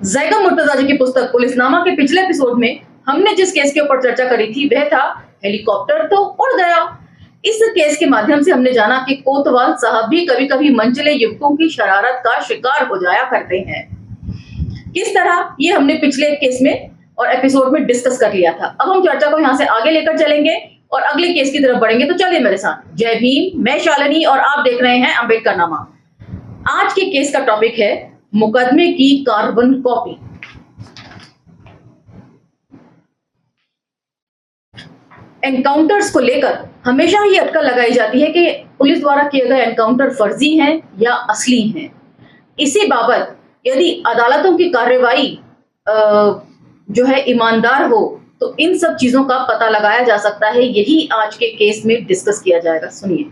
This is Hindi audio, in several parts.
ज़ैगा मुर्तज़ा जी की पुस्तक पुलिसनामा के पिछले एपिसोड में हमने जिस केस के ऊपर चर्चा करी थी वह था हेलीकॉप्टर तो उड़ गया। इस केस के माध्यम से हमने जाना कि कोतवाल साहब भी कभी-कभी मंचले युवकों की शरारत का शिकार हो जाया करते हैं। किस तरह ये हमने पिछले केस में और एपिसोड में डिस्कस कर लिया था। अब हम चर्चा को यहाँ से आगे लेकर चलेंगे और अगले केस की तरफ बढ़ेंगे। तो चलिए मेरे साथ। जय भीम, मैं शालिनी और आप देख रहे हैं अंबेडकरनामा। आज के केस का टॉपिक है मुकदमे की कार्बन कॉपी। एनकाउंटर्स को लेकर हमेशा ही अटकल लगाई जाती है कि पुलिस द्वारा किए गए एनकाउंटर फर्जी हैं या असली हैं। इसी बाबत यदि अदालतों की कार्रवाई जो है ईमानदार हो तो इन सब चीजों का पता लगाया जा सकता है। यही आज के केस में डिस्कस किया जाएगा। सुनिए,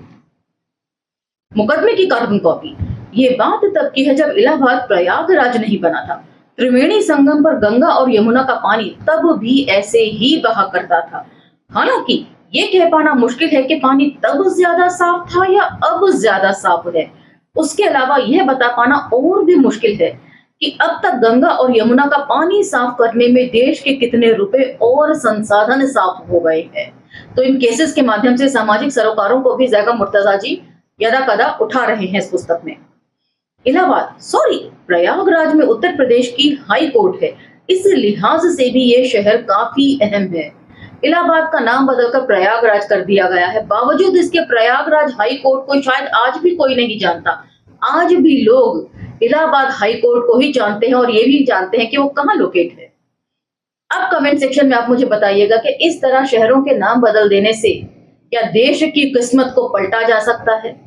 मुकदमे की कार्बन कॉपी। ये बात तब की है जब इलाहाबाद प्रयागराज नहीं बना था। त्रिवेणी संगम पर गंगा और यमुना का पानी तब भी ऐसे ही बहा करता था। हालांकि ये कह पाना मुश्किल है कि पानी तब ज्यादा साफ था या अब ज्यादा साफ है। उसके अलावा यह बता पाना और भी मुश्किल है कि अब तक गंगा और यमुना का पानी साफ करने में देश के कितने रुपए और संसाधन साफ हो गए हैं। तो इन केसेस के माध्यम से सामाजिक सरोकारों को भी ज़ैगा मुर्तज़ा जी यदा कदा उठा रहे हैं इस पुस्तक में। प्रयागराज में उत्तर प्रदेश की हाई कोर्ट है। इस लिहाज से भी ये शहर काफी अहम है। इलाहाबाद का नाम बदलकर प्रयागराज कर दिया गया है। बावजूद इसके प्रयागराज हाई कोर्ट को शायद आज भी कोई नहीं जानता। आज भी लोग इलाहाबाद हाई कोर्ट को ही जानते हैं और ये भी जानते हैं कि वो कहाँ लोकेट है। अब कमेंट सेक्शन में आप मुझे बताइएगा कि इस तरह शहरों के नाम बदल देने से क्या देश की किस्मत को पलटा जा सकता है।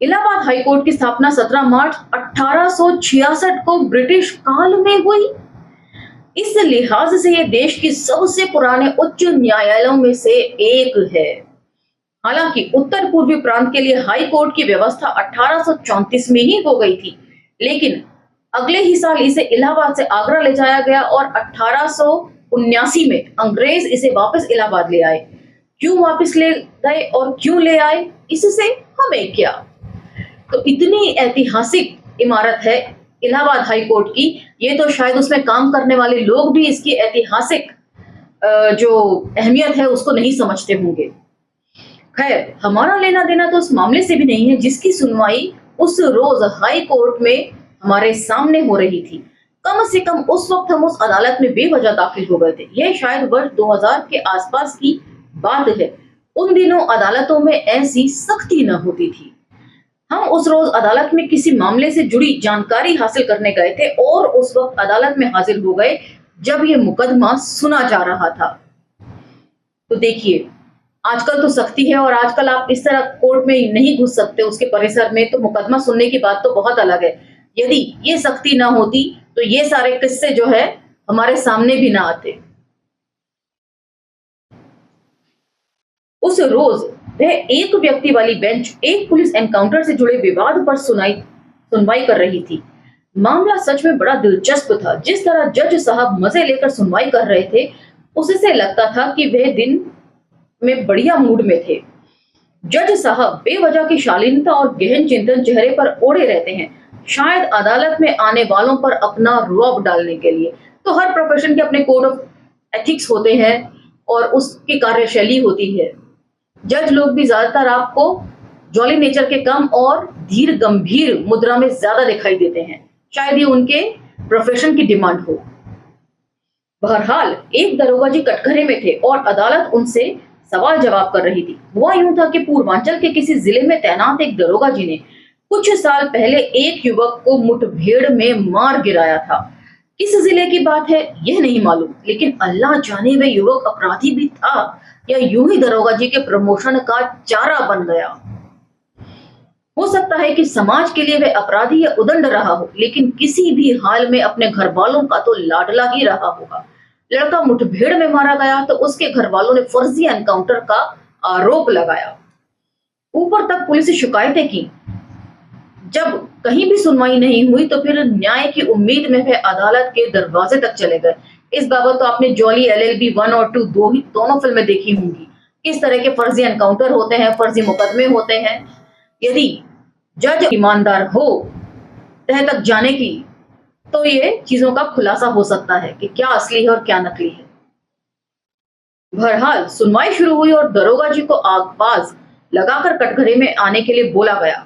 इलाहाबाद हाई कोर्ट की स्थापना 17 मार्च 1866 को ब्रिटिश काल में हुई। इस लिहाज से यह देश की सबसे पुराने उच्च न्यायालयों में से एक है। हालांकि उत्तर पूर्वी प्रांत के लिए हाई कोर्ट की व्यवस्था 1834 में ही हो गई थी, लेकिन अगले ही साल इसे इलाहाबाद से आगरा ले जाया गया और 1879 में अंग्रेज इसे वापस इलाहाबाद ले आए। क्यों वापस ले गए और क्यों ले आए, इससे हमें क्या। तो इतनी ऐतिहासिक इमारत है इलाहाबाद हाई कोर्ट की, ये तो शायद उसमें काम करने वाले लोग भी इसकी ऐतिहासिक जो अहमियत है उसको नहीं समझते होंगे। खैर, हमारा लेना देना तो उस मामले से भी नहीं है जिसकी सुनवाई उस रोज हाई कोर्ट में हमारे सामने हो रही थी। कम से कम उस वक्त हम उस अदालत में बेवजह दाखिल हो गए थे। यह शायद वर्ष 2000 के आसपास की बात है। उन दिनों अदालतों में ऐसी सख्ती न होती थी। हम उस रोज अदालत में किसी मामले से जुड़ी जानकारी हासिल करने गए थे और उस वक्त अदालत में हाजिर हो गए जब ये मुकदमा सुना जा रहा था। तो देखिए, आजकल तो सख्ती है और आजकल आप इस तरह कोर्ट में नहीं घुस सकते उसके परिसर में, तो मुकदमा सुनने की बात तो बहुत अलग है। यदि ये सख्ती ना होती तो ये सारे किस्से जो है हमारे सामने भी ना आते। उस रोज वह एक व्यक्ति वाली बेंच एक पुलिस एनकाउंटर से जुड़े विवाद पर सुनवाई कर रही थी। मामला सच में बड़ा दिलचस्प था। जिस तरह जज साहब मजे लेकर सुनवाई कर रहे थे, उससे लगता था कि वह दिन में बढ़िया मूड में थे। जज साहब बेवजह की शालीनता और गहन चिंतन चेहरे पर ओढ़े रहते हैं, शायद अदालत में आने वालों पर अपना रुआब डालने के लिए। तो हर प्रोफेशन के अपने कोड ऑफ एथिक्स होते हैं और उसकी कार्यशैली होती है। जज लोग भी ज्यादातर आपको जॉली नेचर के कम और धीर गंभीर मुद्रा में ज्यादा दिखाई देते हैं। शायद ये उनके प्रोफेशन की डिमांड हो। बहरहाल एक दरोगा जी कटघरे में थे और अदालत उनसे सवाल जवाब कर रही थी। हुआ यूं था कि पूर्वांचल के किसी जिले में तैनात एक दरोगा जी ने कुछ साल पहले एक युवक को मुठभेड़ में मार गिराया था। किस जिले की बात है यह नहीं मालूम, लेकिन अल्लाह जाने वह युवक अपराधी भी था या यूं ही दरोगा जी के प्रमोशन का चारा बन गया। हो सकता है कि समाज के लिए वह अपराधी या उदंड रहा हो, लेकिन किसी भी हाल में अपने घर वालों का तो लाडला ही रहा होगा। लड़का मुठभेड़ में मारा गया तो उसके घर वालों ने फर्जी एनकाउंटर का आरोप लगाया। ऊपर तक पुलिस से शिकायतें की। जब कहीं भी सुनवाई नहीं हुई तो फिर न्याय की उम्मीद में वह अदालत के दरवाजे तक चले गए। इस बाबत तो आपने जॉली LLB 1 और 2 दोनों फिल्में देखी होंगी। किस तरह के फर्जी एनकाउंटर होते हैं, फर्जी मुकदमे होते हैं। यदि जज ईमानदार हो तह तक जाने की तो ये चीजों का खुलासा हो सकता है कि क्या असली है और क्या नकली है। बहरहाल सुनवाई शुरू हुई और दरोगा जी को आगपास लगाकर कटघरे में आने के लिए बोला गया।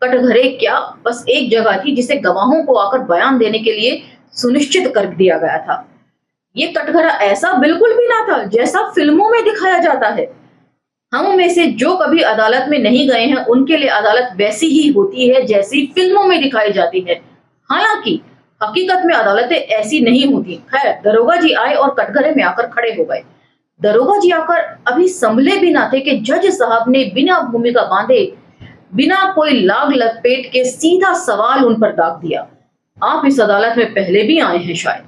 कटघरे क्या, बस एक जगह थी जिसे गवाहों को आकर बयान देने के लिए सुनिश्चित कर दिया गया था। ये कटघरा ऐसा बिल्कुल भी ना था जैसा फिल्मों में दिखाया जाता है। हम में से जो कभी अदालत में नहीं गए हैं उनके लिए अदालत वैसी ही होती है जैसी फिल्मों में दिखाई जाती है। हालांकि हकीकत में अदालतें ऐसी नहीं होती। खैर, दरोगा जी आए और कटघरे में आकर खड़े हो गए। दरोगा जी आकर अभी संभले भी ना थे कि जज साहब ने बिना भूमिका बांधे, बिना कोई लाग लपेट के सीधा सवाल उन पर दाग दिया। आप इस अदालत में पहले भी आए हैं शायद?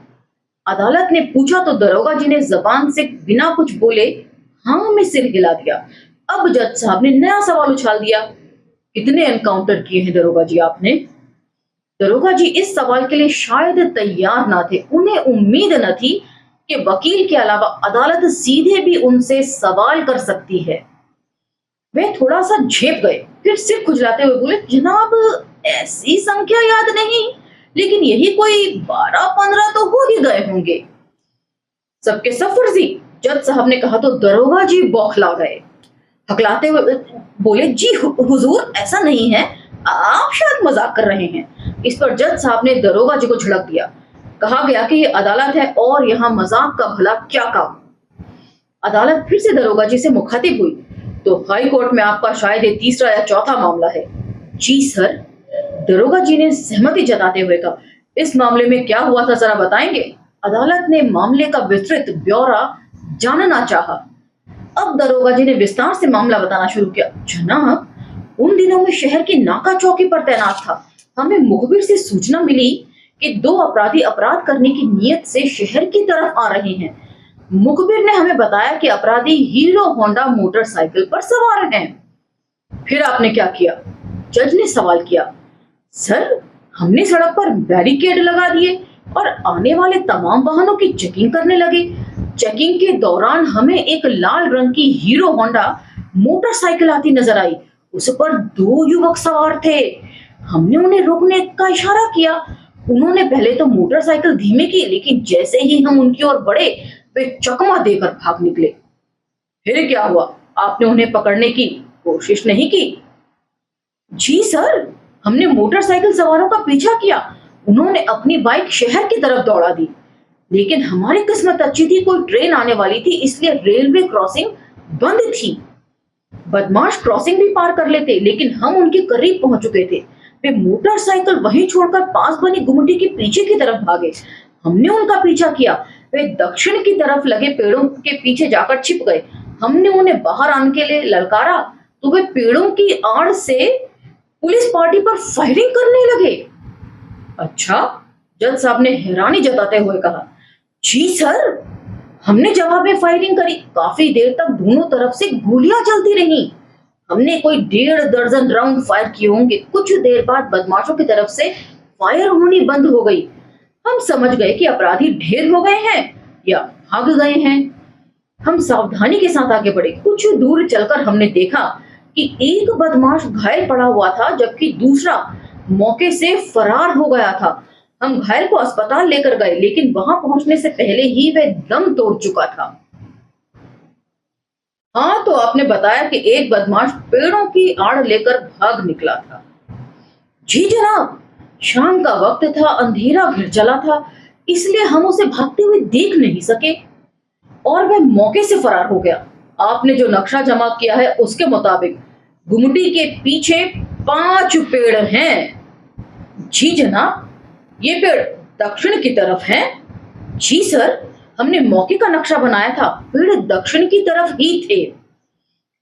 अदालत ने पूछा तो दरोगा जी ने जबान से बिना कुछ बोले हाँ में सिर हिला दिया। अब जज साहब ने नया सवाल उछाल दिया, कितने एनकाउंटर किए हैं दरोगा जी आपने? दरोगा जी इस सवाल के लिए शायद तैयार ना थे। उन्हें उम्मीद न थी कि वकील के अलावा अदालत सीधे भी उनसे सवाल कर सकती है। वे थोड़ा सा झेप गए, फिर सिर खुजलाते हुए बोले, जनाब ऐसी संख्या याद नहीं, लेकिन यही कोई 12-15 तो हो ही गए होंगे। सबके सब फर्जी, जज साहब ने कहा तो दरोगा जी बौखला गए। हकलाते हुए बोले, जी हुजूर ऐसा नहीं है, आप शायद मजाक कर रहे हैं। इस पर जज साहब ने दरोगा जी को झिड़क दिया। कहा गया कि ये अदालत है और यहाँ मजाक का भला क्या काम। अदालत फिर से दरोगा जी से मुखातिब हुई, तो हाई कोर्ट में आपका शायद ये तीसरा या चौथा मामला है। जी सर, दरोगा जी ने सहमति जताते हुए कहा। इस मामले में क्या हुआ था जरा बताएंगे? अदालत ने मामले का विस्तृत ब्यौरा जानना चाहा। अब दरोगा जी ने विस्तार से मामला बताना शुरू किया। जनाब, उन दिनों में शहर की नाका चौकी पर तैनात था। हमें मुखबिर से सूचना मिली कि 2 अपराधी अपराध करने की नीयत से शहर की तरफ आ रहे हैं। मुखबिर ने हमें बताया कि अपराधी हीरो होंडा मोटरसाइकिल पर सवार हैं। फिर आपने क्या किया? जज ने सवाल किया। सर, हमने सड़क पर बैरिकेड लगा दिए और आने वाले तमाम वाहनों की चेकिंग करने लगे। चेकिंग के दौरान हमें एक लाल रंग की हीरो होंडा मोटरसाइकिल आती नजर आई। उस पर 2 युवक सवार थे। हमने उन्हें रोकने का इशारा किया। उन्होंने पहले तो मोटरसाइकिल धीमे की, लेकिन जैसे ही हम उनकी ओर बढ़े वे चकमा देकर भाग निकले। फिर क्या हुआ? आपने उन्हें पकड़ने की कोशिश नहीं की? जी सर, हमने मोटरसाइकिल सवारों का पीछा किया। उन्होंने अपनी बाइक शहर की तरफ दौड़ा दी, लेकिन हमारी किस्मत अच्छी थी, कोई ट्रेन आने वाली थी, इसलिए रेलवे क्रॉसिंग बंद थी। बदमाश क्रॉसिंग भी पार कर लेते, लेकिन हम उनके करीब पहुंच चुके थे। वे मोटरसाइकिल वहीं छोड़कर पास बनी गुमटी के पीछे की तरफ भागे। हमने उनका पीछा किया। वे दक्षिण की तरफ लगे पेड़ों के पीछे जाकर छिप गए। हमने उन्हें बाहर आने के लिए ललकारा तो वे पेड़ों की आड़ से पुलिस पार्टी पर फायरिंग करने लगे। अच्छा, जज साहब ने हैरानी जताते हुए कहा। जी सर, हमने जवाब में फायरिंग करी। काफी देर तक दोनों तरफ से गोलियां चलती रहीं। हमने कोई 1.5 दर्जन राउंड फायर किए होंगे। कुछ देर बाद बदमाशों की तरफ से फायर होनी बंद हो गई। हम समझ गए कि अपराधी ढेर हो गए हैं या भाग गए हैं। हम सावधानी के साथ आगे बढ़े। कुछ दूर चलकर हमने देखा कि एक बदमाश घायल पड़ा हुआ था, जबकि दूसरा मौके से फरार हो गया था। हम घायल को अस्पताल लेकर गए, लेकिन वहां पहुंचने से पहले ही वह दम तोड़ चुका था। हाँ, तो आपने बताया कि एक बदमाश पेड़ों की आड़ लेकर भाग निकला था। जी जनाब, शाम का वक्त था, अंधेरा घिर चला था, इसलिए हम उसे भागते हुए देख नहीं सके और वह मौके से फरार हो गया। आपने जो नक्शा जमा किया है उसके मुताबिक गुमटी के पीछे 5 पेड़ हैं। जी जनाब, ये पेड़ दक्षिण की तरफ हैं। जी सर, हमने मौके का नक्शा बनाया था, पेड़ दक्षिण की तरफ ही थे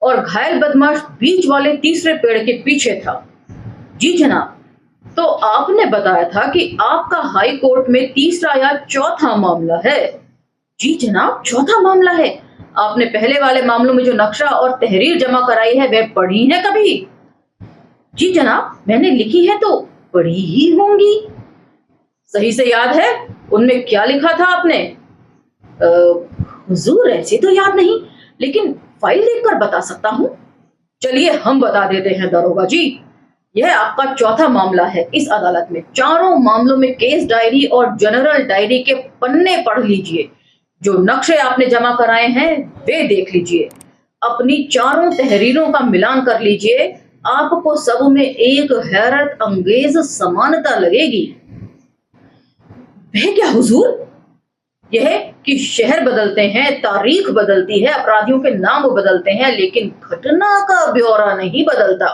और घायल बदमाश बीच वाले तीसरे पेड़ के पीछे था। जी जनाब, तो आपने बताया था कि आपका हाई कोर्ट में तीसरा या चौथा मामला है। जी जनाब, चौथा मामला है। आपने पहले वाले मामलों में जो नक्शा और तहरीर जमा कराई है वह पढ़ी है कभी? जी जनाब, मैंने लिखी है तो पढ़ी ही होंगी। सही से याद है उनमें क्या लिखा था आपने? हुजूर ऐसे तो याद नहीं, लेकिन फाइल देखकर बता सकता हूँ। चलिए हम बता देते हैं दरोगा जी। यह आपका चौथा मामला है इस अदालत में। चारों मामलों में केस डायरी और जनरल डायरी के पन्ने पढ़ लीजिए। जो नक्शे आपने जमा कराए हैं वे देख लीजिए। अपनी चारों तहरीरों का मिलान कर लीजिए। आपको सब में एक हैरत अंगेज समानता लगेगी। वह क्या हुजूर? यह कि शहर बदलते हैं, तारीख बदलती है, अपराधियों के नाम बदलते हैं, लेकिन घटना का ब्यौरा नहीं बदलता।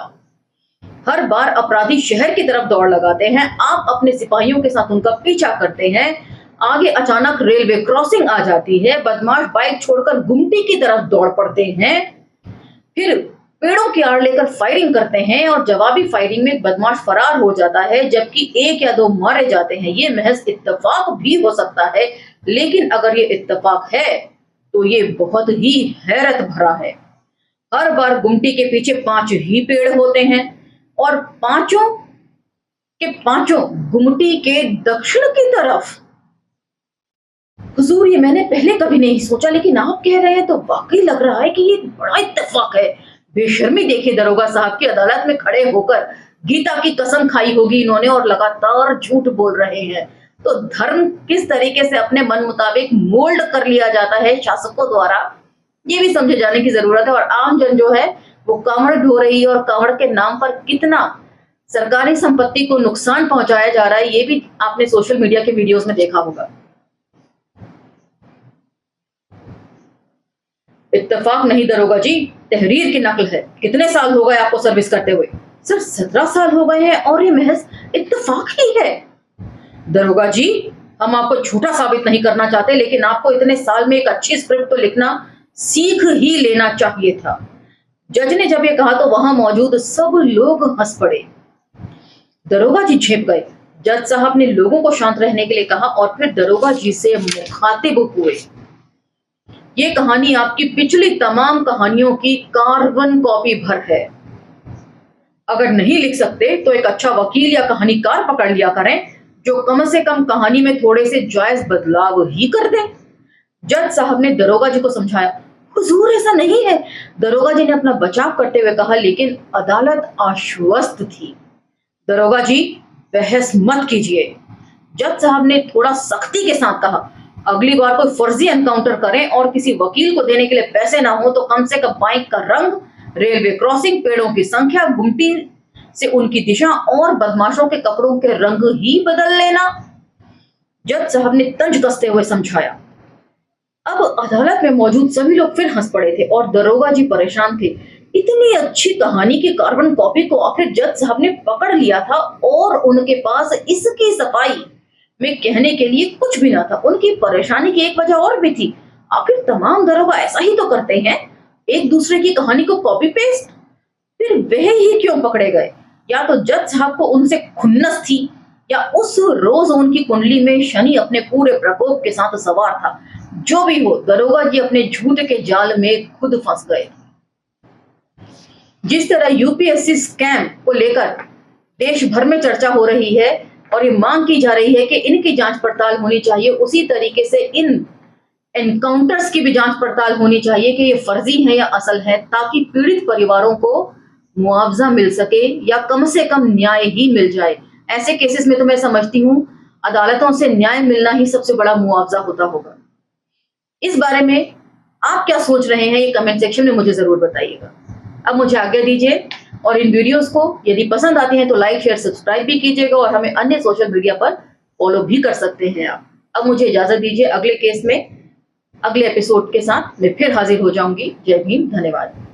हर बार अपराधी शहर की तरफ दौड़ लगाते हैं, आप अपने सिपाहियों के साथ उनका पीछा करते हैं। आगे अचानक रेलवे क्रॉसिंग आ जाती है, बदमाश बाइक छोड़कर गुमटी की तरफ दौड़ पड़ते हैं, फिर पेड़ों की आड़ लेकर फायरिंग करते हैं और जवाबी फायरिंग में बदमाश फरार हो जाता है, जबकि एक या दो मारे जाते हैं। ये महज इत्तेफाक भी हो सकता है, लेकिन अगर ये इत्तेफाक है तो ये बहुत ही हैरत भरा है। हर बार गुमटी के पीछे 5 ही पेड़ होते हैं और पांचों के पांचों गुमटी के दक्षिण की तरफ। हुजूर, ये मैंने पहले कभी नहीं सोचा, लेकिन आप कह रहे हैं तो वाकई लग रहा है कि ये बड़ा इत्तेफाक है। बेशर्मी देखिए, दरोगा साहब की अदालत में खड़े होकर गीता की कसम खाई होगी इन्होंने और लगातार झूठ बोल रहे हैं। तो धर्म किस तरीके से अपने मन मुताबिक मोल्ड कर लिया जाता है शासकों द्वारा, ये भी समझे जाने की जरूरत है। और आम जन जो है वो कांवड़ ढो रही है और कांवड़ के नाम पर कितना सरकारी संपत्ति को नुकसान पहुंचाया जा रहा है, ये भी आपने सोशल मीडिया के वीडियोस में देखा होगा। इत्तेफाक नहीं दरोगा जी, तहरीर की नकल है। कितने साल हो गए आपको सर्विस करते हुए? सिर्फ 17 साल हो गए हैं और ये महज इत्तेफाक ही है। दरोगा जी, हम आपको झूठा साबित नहीं करना चाहते, लेकिन आपको इतने साल में एक अच्छी स्क्रिप्ट तो लिखना सीख ही लेना चाहिए था। जज ने जब ये कहा तो वहां मौजूद सब लोग हंस पड़े। दरोगा जी झेप गए। जज साहब ने लोगों को शांत रहने के लिए कहा और फिर दरोगा जी से मुखातिब हुए। ये कहानी आपकी पिछली तमाम कहानियों की कार्बन कॉपी भर है। अगर नहीं लिख सकते तो एक अच्छा वकील या कहानीकार पकड़ लिया करें, जो कम से कम कहानी में थोड़े से जायज बदलाव ही कर दे। जज साहब ने दरोगा जी को समझाया। हुजूर, ऐसा नहीं है। दरोगा जी ने अपना बचाव करते हुए कहा, लेकिन अदालत आश्वस्त थी। दरोगा जी, बहस मत कीजिए। जज साहब ने थोड़ा सख्ती के साथ कहा, अगली बार कोई फर्जी एनकाउंटर करें और किसी वकील को देने के लिए पैसे ना हो तो कम से कम बाइक का रंग, रेलवे क्रॉसिंग, पेड़ों की संख्या, गुमटी से उनकी दिशा और बदमाशों के कपड़ों के रंग ही बदल लेना। जज साहब ने तंज कसते हुए समझाया। अब अदालत में मौजूद सभी लोग फिर हंस पड़े थे और दरोगा जी परेशान थे। इतनी अच्छी कहानी की कार्बन कॉपी को आखिर जज साहब ने पकड़ लिया था और उनके पास इसकी सफाई में कहने के लिए कुछ भी ना था। उनकी परेशानी की एक वजह और भी थी। आखिर तमाम दरोगा ऐसा ही तो करते हैं, एक दूसरे की कहानी को कॉपी पेस्ट। फिर वह ही क्यों पकड़े गए? या तो जज साहब को उनसे खुन्नस थी या उस रोज उनकी कुंडली में शनि अपने पूरे प्रकोप के साथ सवार था। जो भी हो, दरोगा जी अपने झूठ के जाल में खुद फंस गए। जिस तरह यूपीएससी स्कैम को लेकर देश भर में चर्चा हो रही है और ये मांग की जा रही है कि इनकी जांच पड़ताल होनी चाहिए, उसी तरीके से इन एनकाउंटर्स की भी जांच पड़ताल होनी चाहिए कि ये फर्जी है या असल है, ताकि पीड़ित परिवारों को मुआवजा मिल सके या कम से कम न्याय ही मिल जाए। ऐसे केसेस में तो मैं समझती हूँ अदालतों से न्याय मिलना ही सबसे बड़ा मुआवजा होता होगा। इस बारे में आप क्या सोच रहे हैं, ये कमेंट सेक्शन में मुझे जरूर बताइएगा। अब मुझे आज्ञा दीजिए और इन वीडियोस को यदि पसंद आती हैं तो लाइक, शेयर, सब्सक्राइब भी कीजिएगा और हमें अन्य सोशल मीडिया पर फॉलो भी कर सकते हैं आप। अब मुझे इजाजत दीजिए, अगले केस में अगले एपिसोड के साथ मैं फिर हाजिर हो जाऊंगी। जय भीम, धन्यवाद।